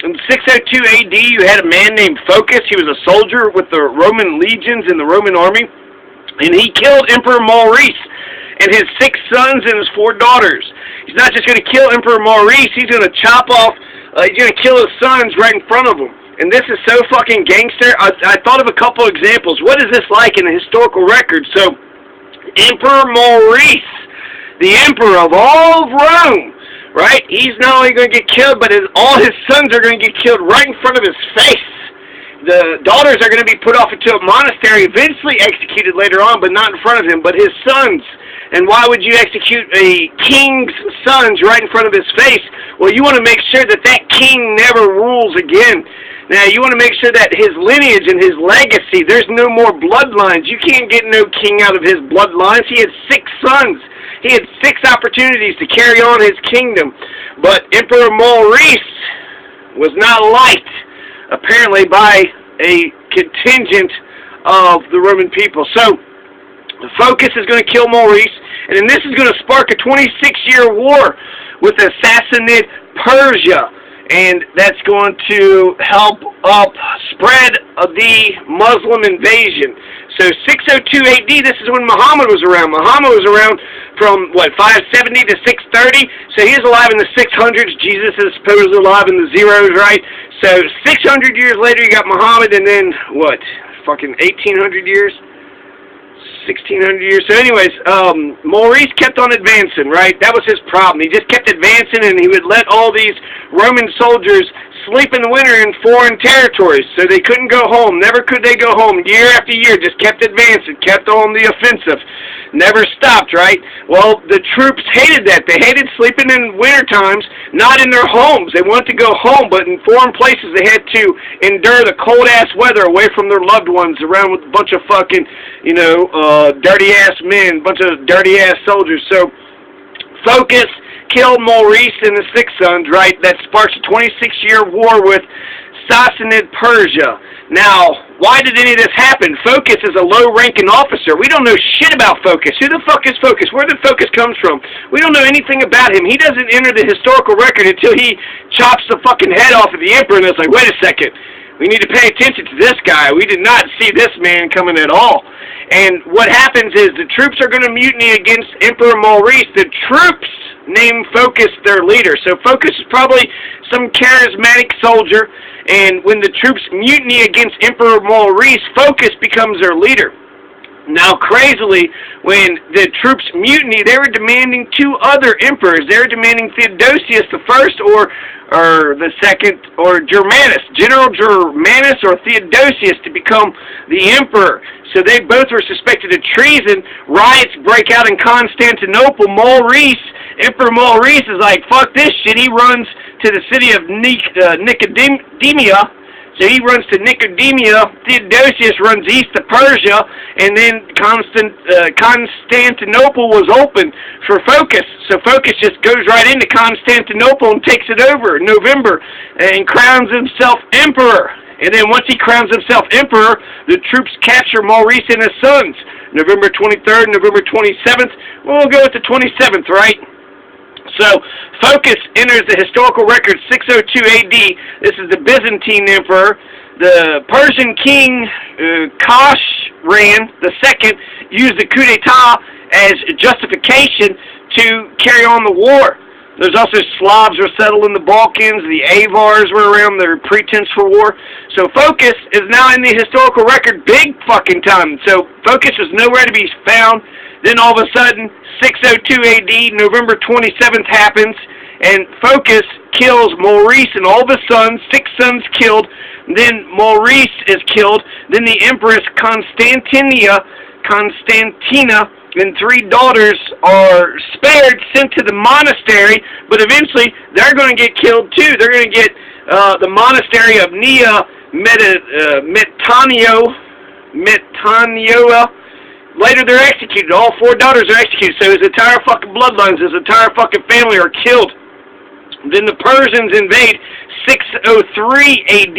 In 602 AD, you had a man named Phocas. He was a soldier with the Roman legions in the Roman army, and he killed Emperor Maurice and his 6 sons and his 4 daughters. He's not just going to kill Emperor Maurice, he's going to chop off, he's going to kill his sons right in front of him. And this is so fucking gangster. I thought of a couple examples. What is this like in the historical record? So, Emperor Maurice, the emperor of all of Rome, right? He's not only going to get killed, but all his sons are going to get killed right in front of his face. The daughters are going to be put off into a monastery, eventually executed later on, but not in front of him, but his sons. And why would you execute a king's sons right in front of his face? Well, you want to make sure that that king never rules again. Now, you want to make sure that his lineage and his legacy, there's no more bloodlines. You can't get no king out of his bloodlines. He had 6 sons. He had 6 opportunities to carry on his kingdom. But Emperor Maurice was not liked, apparently, by a contingent of the Roman people. So, the Phocas is going to kill Maurice, and then this is going to spark a 26-year war with the Sassanid Persia. And that's going to help up spread of the Muslim invasion. So 602 AD, this is when Muhammad was around. Muhammad was around from, 570 to 630? So he's alive in the 600s. Jesus is supposedly alive in the zeros, right? So 600 years later, you got Muhammad, and then, 1800 years? 1600 years. So anyways, Maurice kept on advancing, right? That was his problem. He just kept advancing, and he would let all these Roman soldiers sleep in the winter in foreign territories, so they couldn't go home. Never could they go home. Year after year, just kept advancing, kept on the offensive. Never stopped, right? Well, the troops hated that. They hated sleeping in winter times, not in their homes. They wanted to go home, but in foreign places they had to endure the cold-ass weather away from their loved ones, around with a bunch of fucking, dirty-ass men, bunch of dirty-ass soldiers. So, Phocas killed Maurice and his 6 sons, right? That sparks a 26-year war with Sassanid Persia. Now, why did any of this happen? Phocas is a low-ranking officer. We don't know shit about Phocas. Who the fuck is Phocas? Where did Phocas come from? We don't know anything about him. He doesn't enter the historical record until he chops the fucking head off of the emperor, and it's like, wait a second. We need to pay attention to this guy. We did not see this man coming at all. And what happens is the troops are going to mutiny against Emperor Maurice. The troops name Phocas their leader. So Phocas is probably some charismatic soldier, and when the troops mutiny against Emperor Maurice, Phocas becomes their leader. Now, crazily, when the troops mutiny, they were demanding 2 other emperors. They were demanding Theodosius the First or the second, or Germanus, General Germanus or Theodosius to become the emperor. So they both were suspected of treason. Riots break out in Constantinople. Emperor Maurice is like, fuck this shit. He runs to the city of Nicomedia. So he runs to Nicomedia. Theodosius runs east to Persia, and then Constantinople was open for Phocas. So Phocas just goes right into Constantinople and takes it over in November and crowns himself emperor. And then once he crowns himself emperor, the troops capture Maurice and his sons. November 23rd, November 27th. Well, we'll go with the 27th, right? So, Phocas enters the historical record 602 AD. This is the Byzantine emperor. The Persian king, Khosran II, used the coup d'etat as justification to carry on the war. There's also Slavs were settled in the Balkans. The Avars were around, their pretense for war. So Phocas is now in the historical record big fucking time. So Phocas was nowhere to be found. Then all of a sudden, 602 AD, November 27th happens, and Phocas kills Maurice and all of his sons, 6 sons killed. Then Maurice is killed. Then the Empress Constantina and 3 daughters are spared, sent to the monastery, but eventually they're going to get killed too. They're going to get the monastery of Nea Metanioa. Later they're executed. All 4 daughters are executed. So his entire fucking bloodlines, his entire fucking family are killed. Then the Persians invade 603 AD.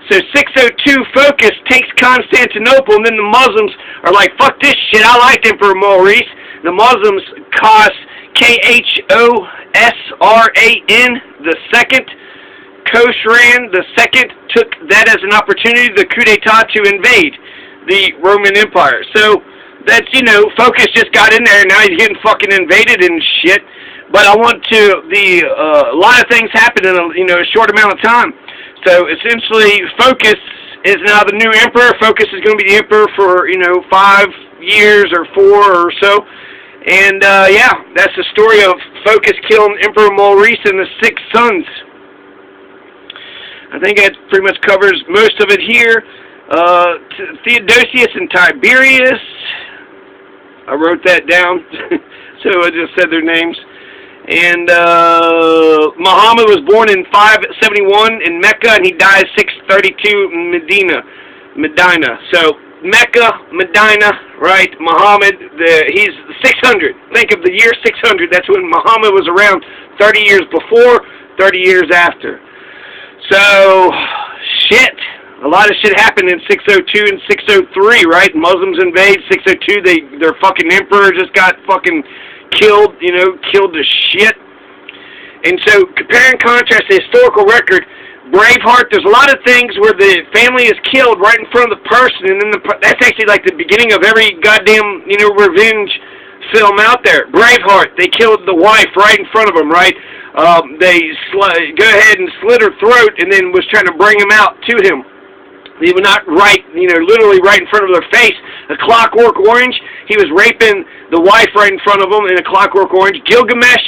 So 602 Phocas takes Constantinople, and then the Muslims are like, fuck this shit, I like Emperor Maurice. The Muslims cost Khosran II, Khosran II took that as an opportunity, the coup d'etat, to invade the Roman Empire. So that's, you know, Focus just got in there, and now he's getting fucking invaded and shit. But I want to, a lot of things happen in a short amount of time. So essentially, Focus is now the new emperor. Focus is going to be the emperor for, 5 years or 4 or so. And, yeah, that's the story of Focus killing Emperor Maurice and his 6 sons. I think that pretty much covers most of it here. Theodosius and Tiberius. I wrote that down, so I just said their names. And Muhammad was born in 571 in Mecca, and he died 632 in Medina. So Mecca, Medina, right? Muhammad, he's 600. Think of the year 600. That's when Muhammad was around. 30 years before, 30 years after. So, shit. A lot of shit happened in 602 and 603, right? Muslims invade 602. Their fucking emperor just got fucking killed, killed to shit. And so, compare and contrast the historical record. Braveheart, there's a lot of things where the family is killed right in front of the person, and then that's actually like the beginning of every goddamn, revenge film out there. Braveheart, they killed the wife right in front of him, right? They go ahead and slit her throat, and then was trying to bring him out to him. They were not right, literally right in front of their face. A Clockwork Orange, he was raping the wife right in front of them in a Clockwork Orange. Gilgamesh,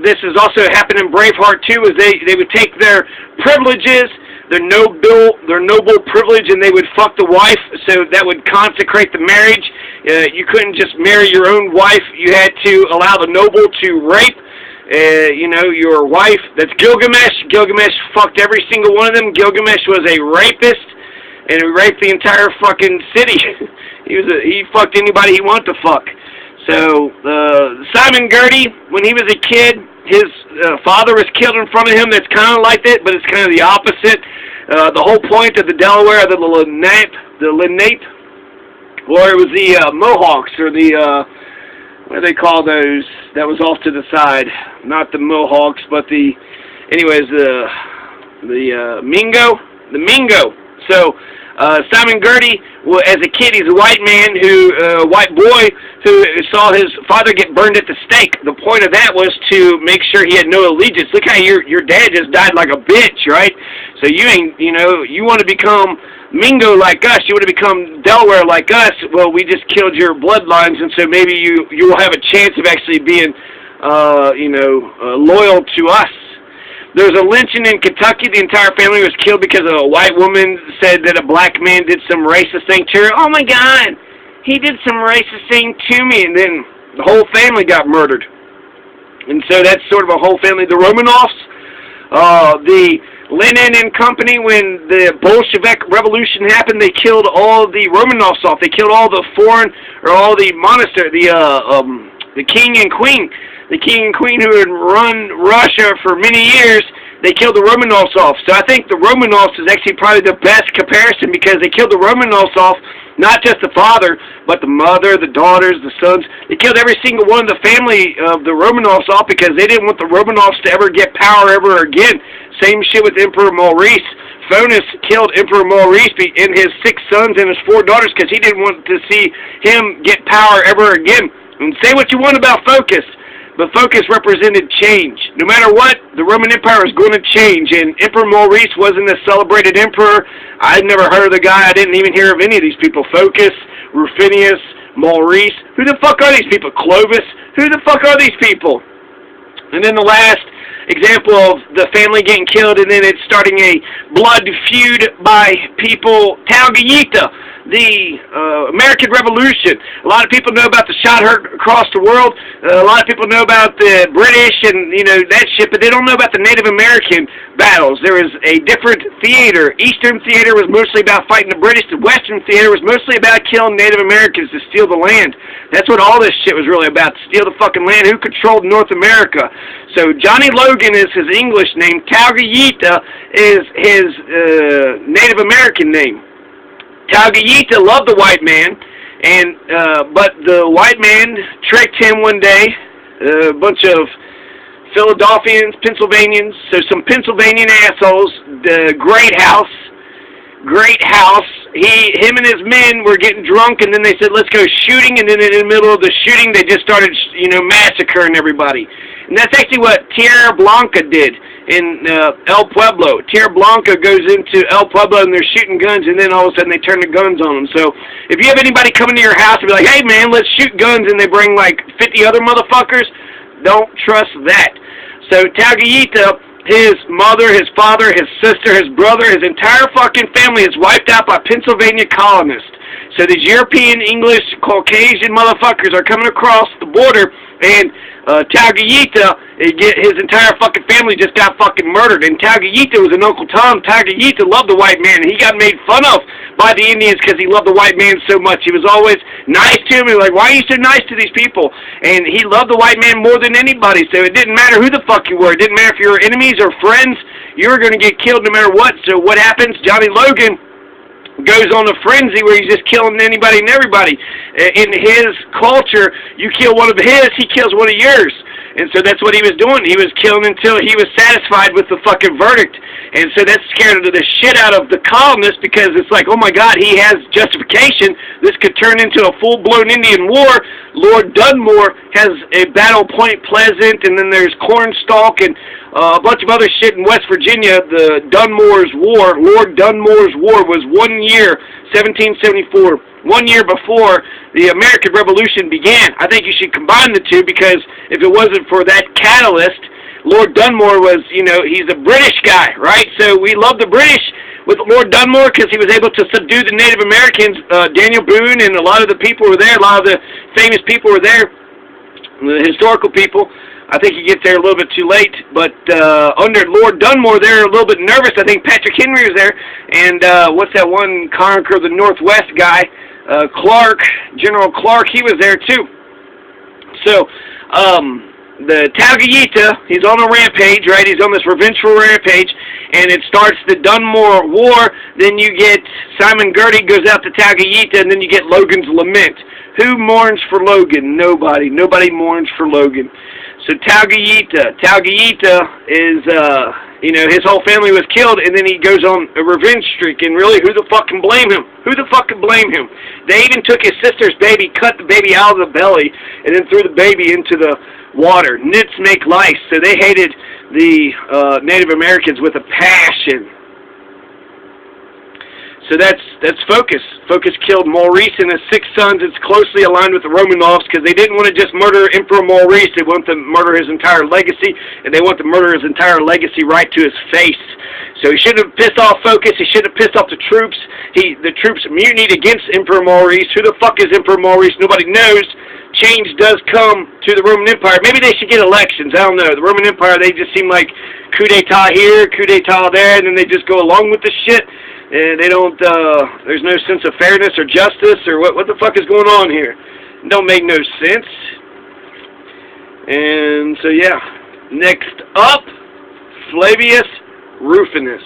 this has also happened in Braveheart too, is they would take their privileges, their noble privilege, and they would fuck the wife, so that would consecrate the marriage. You couldn't just marry your own wife. You had to allow the noble to rape your wife. That's Gilgamesh. Gilgamesh fucked every single one of them. Gilgamesh was a rapist, and he raped the entire fucking city. He fucked anybody he wanted to fuck. So, Simon Girty, when he was a kid, his father was killed in front of him. That's kind of like that, but it's kind of the opposite. The whole point of the Delaware, the Lenape, or it was the Mohawks, or the, what do they call those? That was off to the side. Not the Mohawks, but the Mingo. The Mingo. So, Simon Girty, as a kid, he's a white man white boy who saw his father get burned at the stake. The point of that was to make sure he had no allegiance. Look how your dad just died like a bitch, right? So you want to become Mingo like us, you want to become Delaware like us. Well, we just killed your bloodlines, and so maybe you will have a chance of actually being, loyal to us. There was a lynching in Kentucky. The entire family was killed because a white woman said that a black man did some racist thing to her. Oh my God, he did some racist thing to me, and then the whole family got murdered. And so that's sort of a whole family. The Romanovs, the Lenin and Company, when the Bolshevik Revolution happened, they killed all the Romanovs off. They killed all the all the monastery, the king and queen. The king and queen who had run Russia for many years, they killed the Romanovs off. So I think the Romanovs is actually probably the best comparison, because they killed the Romanovs off, not just the father, but the mother, the daughters, the sons. They killed every single one of the family of the Romanovs off because they didn't want the Romanovs to ever get power ever again. Same shit with Emperor Maurice. Focus killed Emperor Maurice and his 6 sons and his 4 daughters because he didn't want to see him get power ever again. And say what you want about Focus, but Focus represented change. No matter what, the Roman Empire is going to change, and Emperor Maurice wasn't a celebrated emperor. I'd never heard of the guy. I didn't even hear of any of these people. Focus, Rufinus, Maurice. Who the fuck are these people? Clovis? Who the fuck are these people? And then the last example of the family getting killed, and then it's starting a blood feud by people, Talgayita, the American Revolution. A lot of people know about the shot heard across the world. A lot of people know about the British and, that shit, but they don't know about the Native American battles. There is a different theater. Eastern theater was mostly about fighting the British. The Western theater was mostly about killing Native Americans to steal the land. That's what all this shit was really about, to steal the fucking land. Who controlled North America? So Johnny Logan is his English name. Talgayita is his Native American name. Talgayita loved the white man, but the white man tricked him one day. A bunch of Philadelphians, Pennsylvanians, so some Pennsylvanian assholes, the Great House, him and his men were getting drunk, and then they said, let's go shooting, and then in the middle of the shooting, they just started, massacring everybody. And that's actually what Tierra Blanca did in El Pueblo. Tierra Blanca goes into El Pueblo, and they're shooting guns, and then all of a sudden they turn the guns on them. So if you have anybody coming to your house and be like, hey, man, let's shoot guns, and they bring like 50 other motherfuckers, don't trust that. So Taguillita, his mother, his father, his sister, his brother, his entire fucking family is wiped out by Pennsylvania colonists. So these European, English, Caucasian motherfuckers are coming across the border, and Taguillita, his entire fucking family just got fucking murdered. And Taguillita was an Uncle Tom. Taguillita loved the white man, and he got made fun of by the Indians because he loved the white man so much. He was always nice to him. He was like, why are you so nice to these people? And he loved the white man more than anybody, so it didn't matter who the fuck you were. It didn't matter if you were enemies or friends. You were going to get killed no matter what. So what happens? Johnny Logan goes on a frenzy where he's just killing anybody and everybody. In his culture, you kill one of his, he kills one of yours. And so that's what he was doing. He was killing until he was satisfied with the fucking verdict. And so that scared the shit out of the colonists, because it's like, oh my God, he has justification. This could turn into a full-blown Indian war. Lord Dunmore has a Battle Point Pleasant, and then there's Cornstalk and a bunch of other shit in West Virginia. The Dunmore's War, Lord Dunmore's War, was 1 year, 1774. 1 year before the American Revolution began. I think you should combine the two, because if it wasn't for that catalyst, Lord Dunmore was, he's a British guy, right? So we love the British with Lord Dunmore because he was able to subdue the Native Americans. Daniel Boone and a lot of the people were there. A lot of the famous people were there, the historical people. I think he gets there a little bit too late, but under Lord Dunmore, they're a little bit nervous. I think Patrick Henry was there, and what's that one conqueror of the Northwest guy? Clark, General Clark, he was there too. So, the Taguillita, he's on a rampage, right? He's on this revengeful rampage, and it starts the Dunmore War. Then you get Simon Girty goes out to Taguillita, and then you get Logan's Lament. Who mourns for Logan? Nobody. Nobody mourns for Logan. So Taguillita is, his whole family was killed, and then he goes on a revenge streak, and really, who the fuck can blame him? Who the fuck can blame him? They even took his sister's baby, cut the baby out of the belly, and then threw the baby into the water. Nits make lice, so they hated the Native Americans with a passion. So that's Focus. Focus killed Maurice and his 6 sons. It's closely aligned with the Romanovs, because they didn't want to just murder Emperor Maurice. They want to murder his entire legacy, and they want to murder his entire legacy right to his face. So he shouldn't have pissed off Focus. He shouldn't have pissed off the troops. The troops mutinied against Emperor Maurice. Who the fuck is Emperor Maurice? Nobody knows. Change does come to the Roman Empire. Maybe they should get elections. I don't know. The Roman Empire, they just seem like coup d'etat here, coup d'etat there, and then they just go along with the shit. And they don't, there's no sense of fairness or justice, or what the fuck is going on here? It don't make no sense. And so, yeah. Next up, Flavius Rufinus.